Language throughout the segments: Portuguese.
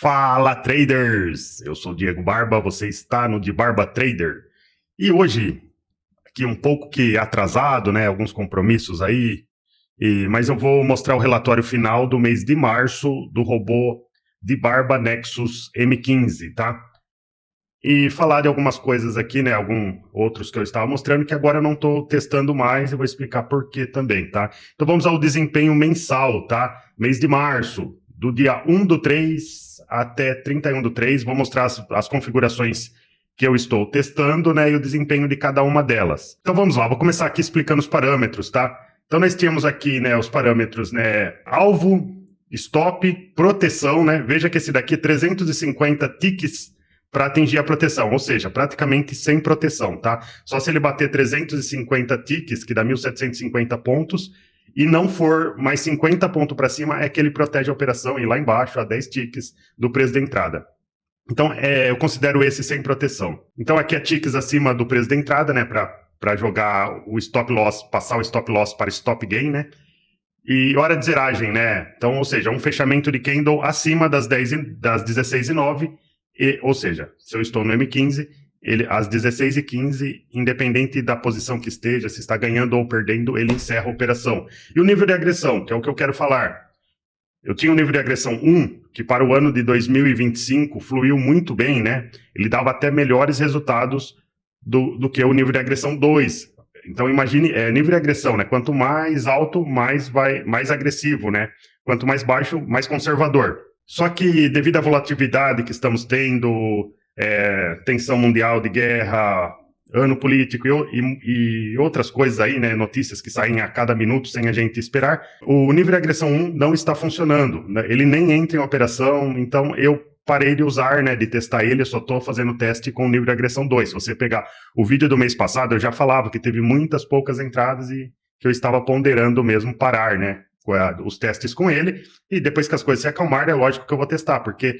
Fala, traders! Eu sou o Diego Barba, você está no De Barba Trader. E hoje, aqui um pouco que atrasado, né? Alguns compromissos aí, mas eu vou mostrar o relatório final do mês de março do robô De Barba Nexus M15, tá? E falar de algumas coisas aqui, né? Alguns outros que eu estava mostrando que agora eu não estou testando mais, eu vou explicar por que também, tá? Então vamos ao desempenho mensal, tá? Mês de março, do dia 1 do 3 até 31 do 3, vou mostrar as configurações que eu estou testando, né? E o desempenho de cada uma delas. Então vamos lá, vou começar aqui explicando os parâmetros, tá? Então nós tínhamos aqui, né, os parâmetros, né? Alvo, stop, proteção, né? Veja que esse daqui é 350 ticks para atingir a proteção, ou seja, praticamente sem proteção, tá? Só se ele bater 350 ticks, que dá 1.750 pontos, e não for mais 50 pontos para cima, é que ele protege a operação, e lá embaixo, a 10 ticks do preço da entrada. Então, eu considero esse sem proteção. Então, aqui é ticks acima do preço da entrada, né, para jogar o stop loss, passar o stop loss para stop gain, né? E hora de zeragem, né? Então, ou seja, um fechamento de candle acima das 16h09, ou seja, se eu estou no M15, às 16h15, independente da posição que esteja, se está ganhando ou perdendo, ele encerra a operação. E o nível de agressão, que é o que eu quero falar. Eu tinha um nível de agressão 1, que para o ano de 2025 fluiu muito bem, né? Ele dava até melhores resultados do que o nível de agressão 2. Então imagine, nível de agressão, né? Quanto mais alto, mais agressivo, né? Quanto mais baixo, mais conservador. Só que devido à volatilidade que estamos tendo, tensão mundial de guerra, ano político e outras coisas aí, né, notícias que saem a cada minuto sem a gente esperar, o nível de agressão 1 não está funcionando, né? Ele nem entra em operação, então eu parei de usar, né, de testar ele, eu só estou fazendo teste com o nível de agressão 2. Se você pegar o vídeo do mês passado, eu já falava que teve muitas poucas entradas e que eu estava ponderando mesmo parar, né, os testes com ele, e depois que as coisas se acalmarem, é lógico que eu vou testar, porque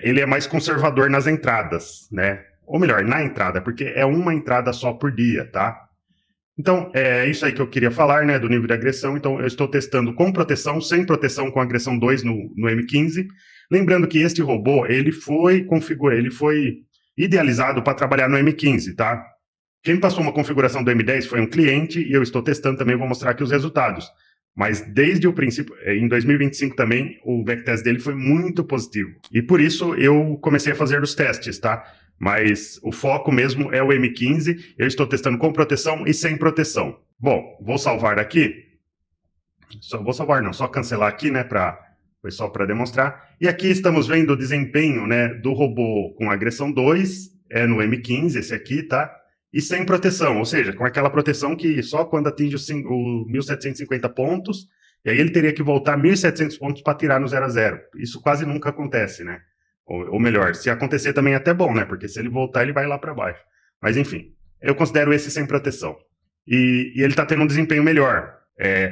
ele é mais conservador nas entradas, né? Ou melhor, na entrada, porque é uma entrada só por dia, tá? Então, é isso aí que eu queria falar, né, do nível de agressão. Então, eu estou testando com proteção, sem proteção, com agressão 2 no M15. Lembrando que este robô, ele foi idealizado para trabalhar no M15, tá? Quem passou uma configuração do M10 foi um cliente e eu estou testando também, vou mostrar aqui os resultados. Mas desde o princípio, em 2025 também, o backtest dele foi muito positivo. E por isso eu comecei a fazer os testes, tá? Mas o foco mesmo é o M15. Eu estou testando com proteção e sem proteção. Bom, vou salvar aqui. Só cancelar aqui, né? Foi só para demonstrar. E aqui estamos vendo o desempenho, né, do robô com agressão 2, no M15, esse aqui, tá? E sem proteção, ou seja, com aquela proteção que só quando atinge o 1.750 pontos, e aí ele teria que voltar 1.700 pontos para tirar no 0 a 0. Isso quase nunca acontece, né? Ou melhor, se acontecer também é até bom, né? Porque se ele voltar, ele vai lá para baixo. Mas enfim, eu considero esse sem proteção. E ele está tendo um desempenho melhor.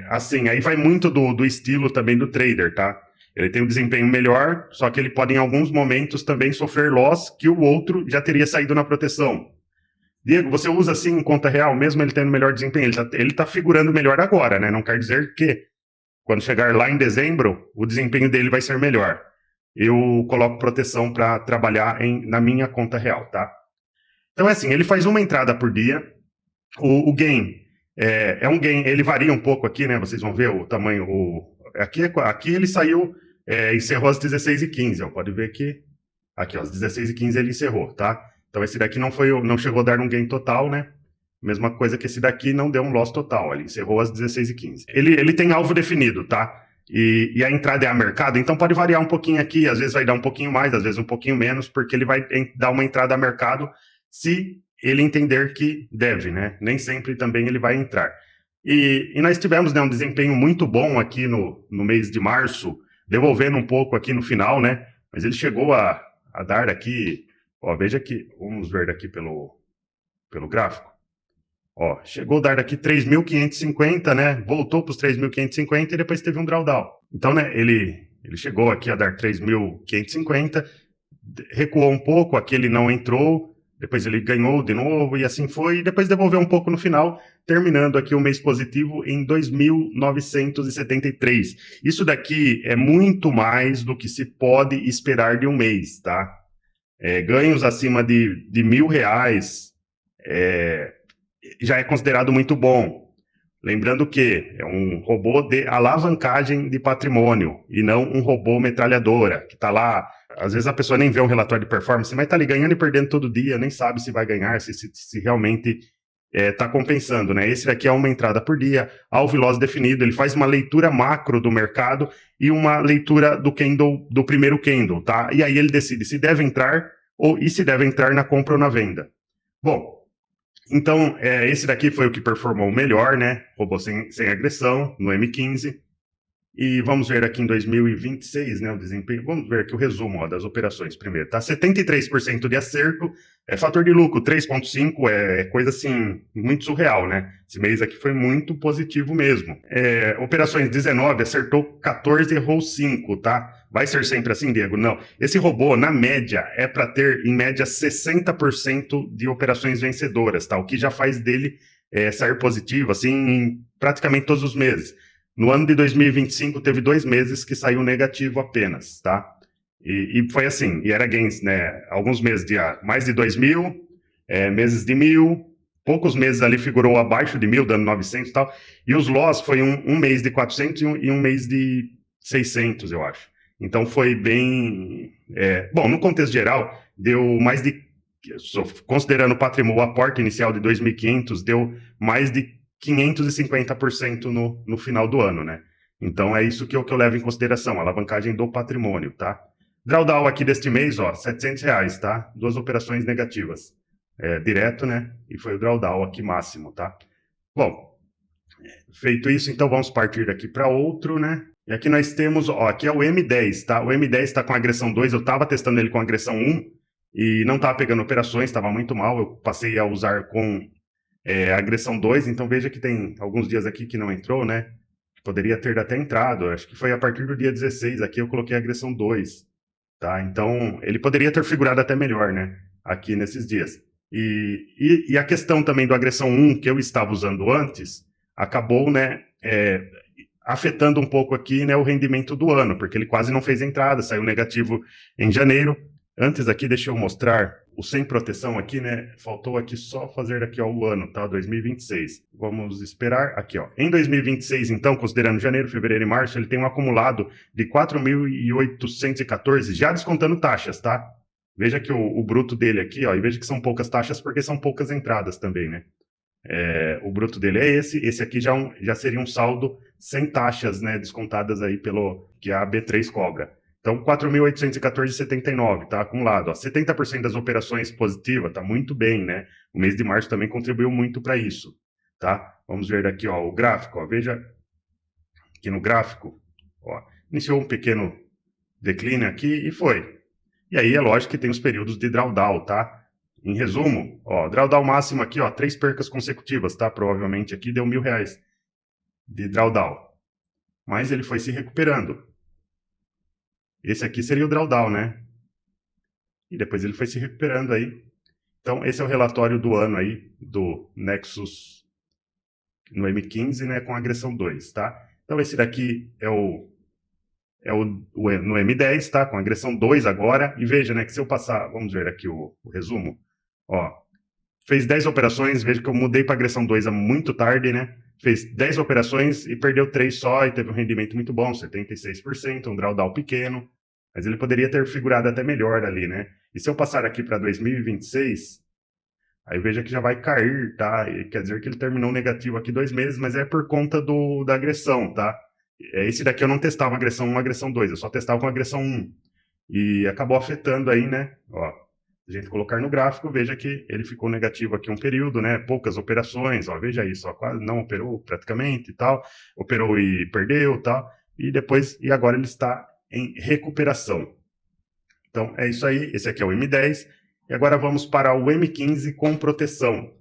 Assim, aí vai muito do estilo também do trader, tá? Ele tem um desempenho melhor, só que ele pode em alguns momentos também sofrer loss que o outro já teria saído na proteção. Diego, você usa assim em conta real, mesmo ele tendo melhor desempenho? Ele tá figurando melhor agora, né? Não quer dizer que quando chegar lá em dezembro, o desempenho dele vai ser melhor. Eu coloco proteção para trabalhar na minha conta real, tá? Então é assim, ele faz uma entrada por dia. O gain é um gain, ele varia um pouco aqui, né? Vocês vão ver o tamanho. Aqui ele saiu, encerrou às 16h15, ó, pode ver que aqui, ó, às 16h15 ele encerrou, tá? Então esse daqui não chegou a dar um gain total, né? Mesma coisa que esse daqui não deu um loss total, ele encerrou às 16h15. Ele tem alvo definido, tá? E a entrada é a mercado, então pode variar um pouquinho aqui, às vezes vai dar um pouquinho mais, às vezes um pouquinho menos, porque ele vai dar uma entrada a mercado se ele entender que deve, né? Nem sempre também ele vai entrar. E nós tivemos, né, um desempenho muito bom aqui no mês de março, devolvendo um pouco aqui no final, né? Mas ele chegou a dar aqui, ó, veja aqui, vamos ver daqui pelo gráfico. Ó, chegou a dar daqui 3.550, né? Voltou para os 3.550 e depois teve um drawdown. Então, né, ele chegou aqui a dar 3.550, recuou um pouco, aqui ele não entrou, depois ele ganhou de novo e assim foi, e depois devolveu um pouco no final, terminando aqui o mês positivo em 2.973. Isso daqui é muito mais do que se pode esperar de um mês, tá? Ganhos acima de R$ 1.000 já é considerado muito bom. Lembrando que é um robô de alavancagem de patrimônio e não um robô metralhadora, que está lá. Às vezes a pessoa nem vê um relatório de performance, mas está ali ganhando e perdendo todo dia, nem sabe se vai ganhar, se realmente está compensando, né? Esse daqui é uma entrada por dia, alvo e loss definido, ele faz uma leitura macro do mercado e uma leitura do candle, do primeiro candle, tá? E aí ele decide se deve entrar e se deve entrar na compra ou na venda. Bom, então, esse daqui foi o que performou melhor, né? Robô sem agressão, no M15. E vamos ver aqui em 2026, né, o desempenho. Vamos ver aqui o resumo das operações primeiro. Tá 73% de acerto, fator de lucro 3,5, coisa assim, muito surreal, né? Esse mês aqui foi muito positivo mesmo. Operações 19, acertou 14, errou 5, tá? Vai ser sempre assim, Diego? Não. Esse robô, na média, é para ter, em média, 60% de operações vencedoras, tá? O que já faz dele sair positivo, assim, em praticamente todos os meses. No ano de 2025, teve 2 meses que saiu negativo apenas, tá? E foi assim, e era gains, né? Alguns meses de mais de 2.000, meses de 1.000, poucos meses ali figurou abaixo de 1.000, dando 900 e tal. E os loss foi um mês de 400 e um mês de 600, eu acho. Então foi bem... bom, no contexto geral, deu mais de... Considerando o patrimônio, o aporte inicial de 2.500, deu mais de 550% no final do ano, né? Então é isso que eu levo em consideração, a alavancagem do patrimônio, tá? Drawdown aqui deste mês, ó, R$ 700, tá? 2 operações negativas. Direto, né? E foi o drawdown aqui máximo, tá? Bom, feito isso, então vamos partir aqui para outro, né? E aqui nós temos, ó, aqui é o M10, tá? O M10 está com agressão 2, eu estava testando ele com agressão 1 e não estava pegando operações, estava muito mal, eu passei a usar com agressão 2, então veja que tem alguns dias aqui que não entrou, né? Poderia ter até entrado, acho que foi a partir do dia 16, aqui eu coloquei agressão 2, tá? Então, ele poderia ter figurado até melhor, né? Aqui nesses dias. E a questão também do agressão 1, que eu estava usando antes, acabou, né, afetando um pouco aqui, né, o rendimento do ano, porque ele quase não fez entrada, saiu negativo em janeiro. Antes aqui, deixa eu mostrar o sem proteção aqui, né? Faltou aqui só fazer aqui, ó, o ano, tá? 2026. Vamos esperar aqui, ó. Em 2026, então, considerando janeiro, fevereiro e março, ele tem um acumulado de 4.814, já descontando taxas, tá? Veja que o bruto dele aqui, ó, e veja que são poucas taxas porque são poucas entradas também, né? O bruto dele é esse aqui já seria um saldo sem taxas, né? Descontadas aí pelo que a B3 cobra. Então, 4.814,79, tá acumulado. Ó, 70% das operações positivas, tá muito bem, né? O mês de março também contribuiu muito para isso, tá? Vamos ver aqui, ó, o gráfico, ó, veja aqui no gráfico, ó, iniciou um pequeno declínio aqui e foi. E aí é lógico que tem os períodos de drawdown, tá? Em resumo, ó, drawdown máximo aqui, ó, 3 percas consecutivas, tá? Provavelmente aqui deu R$ 1.000 de drawdown. Mas ele foi se recuperando. Esse aqui seria o drawdown, né? E depois ele foi se recuperando aí. Então, esse é o relatório do ano aí, do Nexus no M15, né, com agressão 2, tá? Então, esse daqui é no M10, tá? Com agressão 2 agora. E veja, né, que se eu passar, vamos ver aqui o resumo. Ó, fez 10 operações, veja que eu mudei para agressão 2 muito tarde, né? Fez 10 operações e perdeu 3 só e teve um rendimento muito bom, 76%, um drawdown pequeno, mas ele poderia ter figurado até melhor ali, né? E se eu passar aqui para 2026, aí veja que já vai cair, tá? E quer dizer que ele terminou negativo aqui 2 meses, mas é por conta da agressão, tá? Esse daqui eu não testava agressão 1, agressão 2, eu só testava com agressão 1. E acabou afetando aí, né? Ó, se a gente colocar no gráfico, veja que ele ficou negativo aqui um período, né? Poucas operações, ó, veja isso, ó, quase não operou praticamente e tal, operou e perdeu e tal, e agora ele está em recuperação. Então é isso aí, esse aqui é o M10, e agora vamos para o M15 com proteção,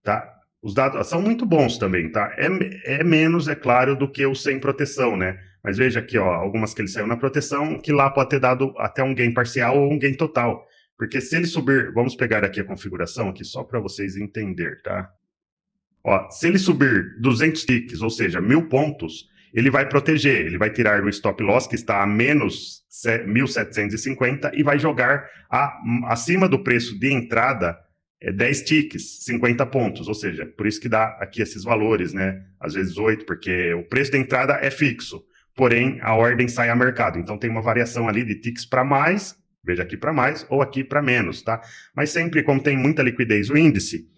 tá? Os dados são muito bons também, tá? É menos, é claro, do que o sem proteção, né? Mas veja aqui, ó, algumas que ele saiu na proteção, que lá pode ter dado até um gain parcial ou um gain total. Porque se ele subir, vamos pegar aqui a configuração aqui só para vocês entenderem, tá? Ó, se ele subir 200 ticks, ou seja, 1.000 pontos, ele vai proteger, ele vai tirar o stop loss que está a menos 1.750 e vai jogar acima do preço de entrada 10 ticks, 50 pontos, ou seja, por isso que dá aqui esses valores, né? Às vezes 8, porque o preço da entrada é fixo, porém a ordem sai a mercado, então tem uma variação ali de ticks para mais, veja aqui para mais ou aqui para menos, tá? Mas sempre, como tem muita liquidez o índice,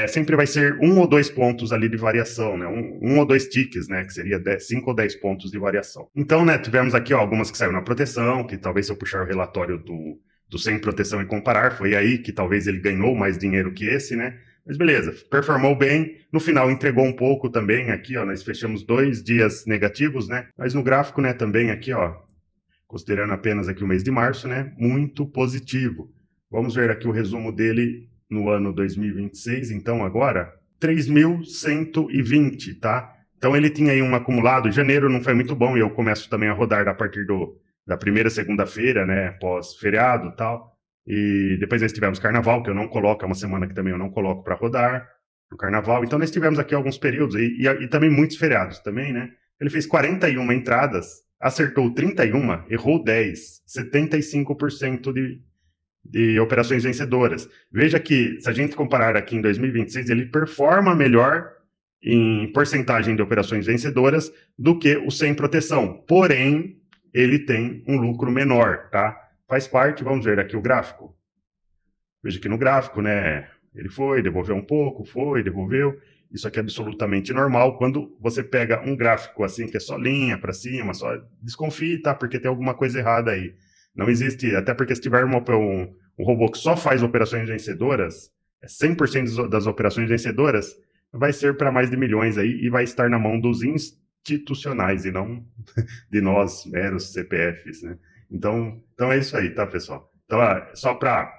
sempre vai ser 1 ou 2 pontos ali de variação, né? Um ou 2 ticks, né? Que seria 5 ou 10 pontos de variação. Então, né, tivemos aqui ó, algumas que saíram na proteção, que talvez se eu puxar o relatório do sem proteção e comparar, foi aí que talvez ele ganhou mais dinheiro que esse, né? Mas beleza, performou bem, no final entregou um pouco também aqui, ó, nós fechamos 2 dias negativos, né? Mas no gráfico, né, também aqui, ó, considerando apenas aqui o mês de março, né, muito positivo. Vamos ver aqui o resumo dele no ano 2026, então agora, 3.120, tá? Então ele tinha aí um acumulado, janeiro não foi muito bom, e eu começo também a rodar a partir da primeira segunda-feira, né, pós-feriado e tal, e depois nós tivemos carnaval, que eu não coloco, é uma semana que também eu não coloco para rodar, no carnaval, então nós tivemos aqui alguns períodos, e também muitos feriados também, né? Ele fez 41 entradas, acertou 31, errou 10, 75% de operações vencedoras. Veja que, se a gente comparar aqui em 2026, ele performa melhor em porcentagem de operações vencedoras do que o sem proteção. Porém, ele tem um lucro menor, tá? Faz parte, vamos ver aqui o gráfico. Veja que no gráfico, né? Ele foi, devolveu um pouco, foi, devolveu. Isso aqui é absolutamente normal. Quando você pega um gráfico assim, que é só linha para cima, só desconfie, tá? Porque tem alguma coisa errada aí. Não existe, até porque se tiver um robô que só faz operações vencedoras, 100% das operações vencedoras, vai ser para mais de milhões aí e vai estar na mão dos institucionais e não de nós, meros CPFs, né? Então é isso aí, tá, pessoal? Então, só para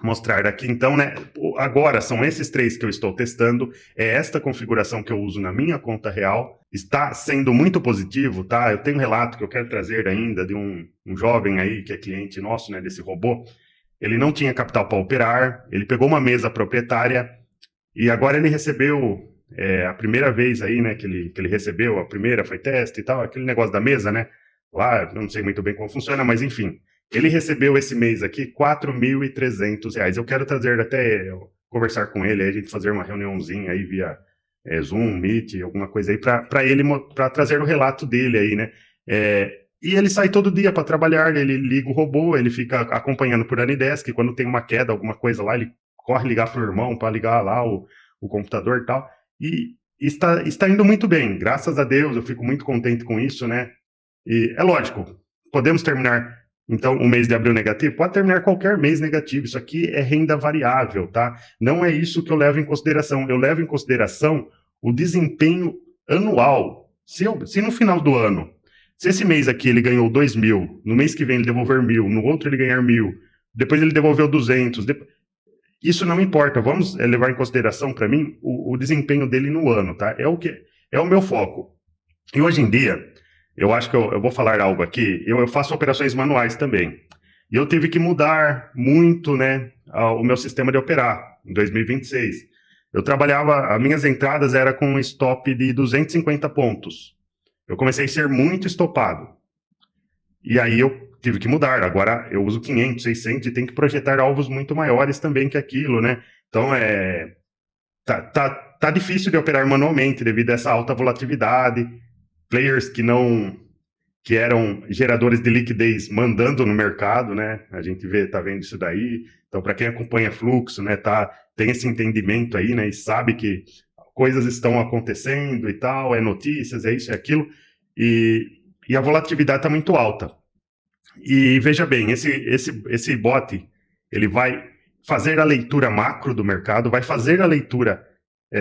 mostrar aqui, então, né? Agora são esses 3 que eu estou testando, é esta configuração que eu uso na minha conta real, está sendo muito positivo, tá? Eu tenho um relato que eu quero trazer ainda de um jovem aí que é cliente nosso, né, desse robô. Ele não tinha capital para operar, ele pegou uma mesa proprietária e agora ele recebeu a primeira vez aí, né, que ele recebeu, a primeira foi teste e tal, aquele negócio da mesa, né? Lá, eu não sei muito bem como funciona, mas enfim. Ele recebeu esse mês aqui R$ 4.300. Eu quero trazer até, conversar com ele, aí a gente fazer uma reuniãozinha aí via Zoom, Meet, alguma coisa aí, para trazer o relato dele aí, né? E ele sai todo dia para trabalhar, ele liga o robô, ele fica acompanhando por Anidesk, quando tem uma queda, alguma coisa lá, ele corre ligar para o irmão, para ligar lá o computador e tal. E está indo muito bem, graças a Deus, eu fico muito contente com isso, né? E é lógico, podemos terminar então o mês de abril negativo? Pode terminar qualquer mês negativo, isso aqui é renda variável, tá? Não é isso que eu levo em consideração, eu levo em consideração o desempenho anual. Se no final do ano, se esse mês aqui ele ganhou 2.000, no mês que vem ele devolver 1.000, no outro ele ganhar 1.000, depois ele devolveu 200, isso não importa, vamos levar em consideração para mim o desempenho dele no ano, tá? É o meu foco. E hoje em dia, eu acho que eu vou falar algo aqui, eu faço operações manuais também. E eu tive que mudar muito, né, o meu sistema de operar em 2026. Eu trabalhava, as minhas entradas eram com um stop de 250 pontos. Eu comecei a ser muito estopado. E aí eu tive que mudar. Agora eu uso 500, 600 e tem que projetar alvos muito maiores também que aquilo, né? Então tá difícil de operar manualmente devido a essa alta volatilidade. Players que eram geradores de liquidez mandando no mercado, né? A gente tá vendo isso daí. Então, para quem acompanha fluxo, né, tem esse entendimento aí, né, e sabe que coisas estão acontecendo e tal, é notícias, é isso e aquilo, e a volatilidade está muito alta. E veja bem, esse bot, ele vai fazer a leitura macro do mercado, vai fazer a leitura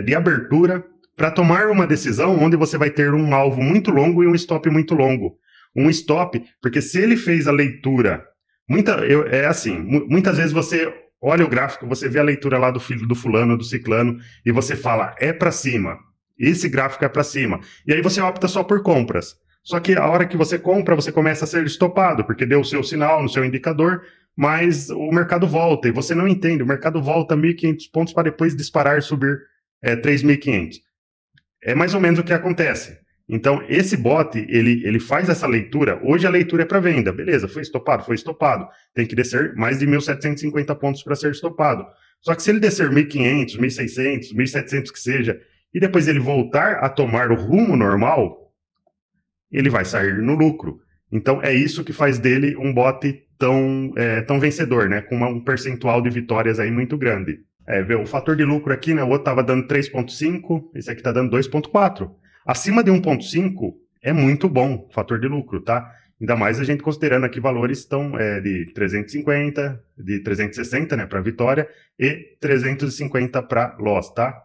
de abertura para tomar uma decisão onde você vai ter um alvo muito longo e um stop muito longo. Um stop, porque se ele fez a leitura, muitas vezes você olha o gráfico, você vê a leitura lá do filho do fulano, do ciclano, e você fala, é para cima, esse gráfico é para cima. E aí você opta só por compras. Só que a hora que você compra, você começa a ser estopado, porque deu o seu sinal no seu indicador, mas o mercado volta, e você não entende, o mercado volta 1.500 pontos para depois disparar e subir 3.500. É mais ou menos o que acontece. Então, esse bot, ele faz essa leitura. Hoje a leitura é para venda. Beleza, foi estopado? Foi estopado. Tem que descer mais de 1.750 pontos para ser estopado. Só que se ele descer 1.500, 1.600, 1.700 que seja, e depois ele voltar a tomar o rumo normal, ele vai sair no lucro. Então, é isso que faz dele um bot tão vencedor, né? Com um percentual de vitórias aí muito grande. Vê, o fator de lucro aqui, né? O outro estava dando 3,5, esse aqui está dando 2,4. Acima de 1,5 é muito bom o fator de lucro, tá? Ainda mais a gente considerando aqui valores de 350, de 360, né, para vitória, e 350 para loss, tá?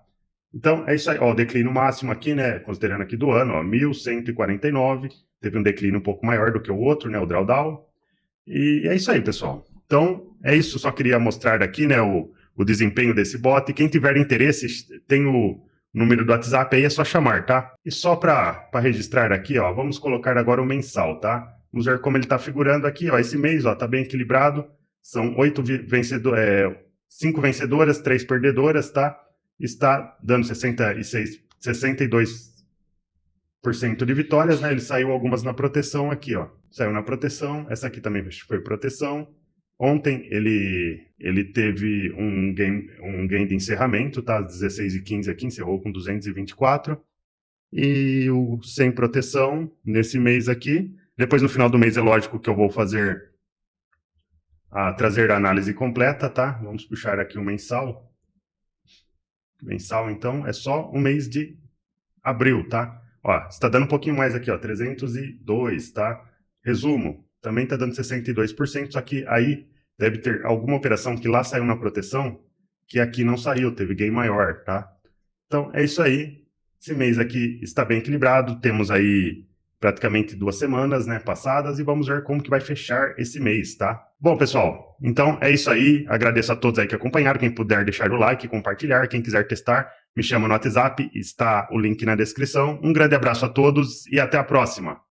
Então, é isso aí. Ó, o declínio máximo aqui, né, considerando aqui do ano, ó, 1.149, teve um declínio um pouco maior do que o outro, né, o drawdown. E é isso aí, pessoal. Então, é isso. Só queria mostrar aqui, né, o desempenho desse bot. Quem tiver interesse, tem o número do WhatsApp aí, é só chamar, tá? E só para registrar aqui, ó, vamos colocar agora o mensal, tá? Vamos ver como ele está figurando aqui, ó. Esse mês, ó, tá bem equilibrado. São 5 vencedoras, 3 perdedoras, tá? Está dando 62% de vitórias, né? Ele saiu algumas na proteção aqui, ó. Saiu na proteção, essa aqui também foi proteção. Ontem ele teve um gain de encerramento, tá? 16,15 aqui, encerrou com 224. E o sem proteção nesse mês aqui. Depois no final do mês é lógico que eu vou trazer a análise completa, tá? Vamos puxar aqui o mensal. Mensal, então, é só o mês de abril, tá? Ó, está dando um pouquinho mais aqui, ó, 302, tá? Resumo, também está dando 62%, só que aí deve ter alguma operação que lá saiu na proteção, que aqui não saiu, teve gain maior, tá? Então, é isso aí. Esse mês aqui está bem equilibrado, temos aí praticamente 2 semanas, né, passadas, e vamos ver como que vai fechar esse mês, tá? Bom, pessoal, então é isso aí. Agradeço a todos aí que acompanharam. Quem puder deixar o like, compartilhar, quem quiser testar, me chama no WhatsApp, está o link na descrição. Um grande abraço a todos e até a próxima.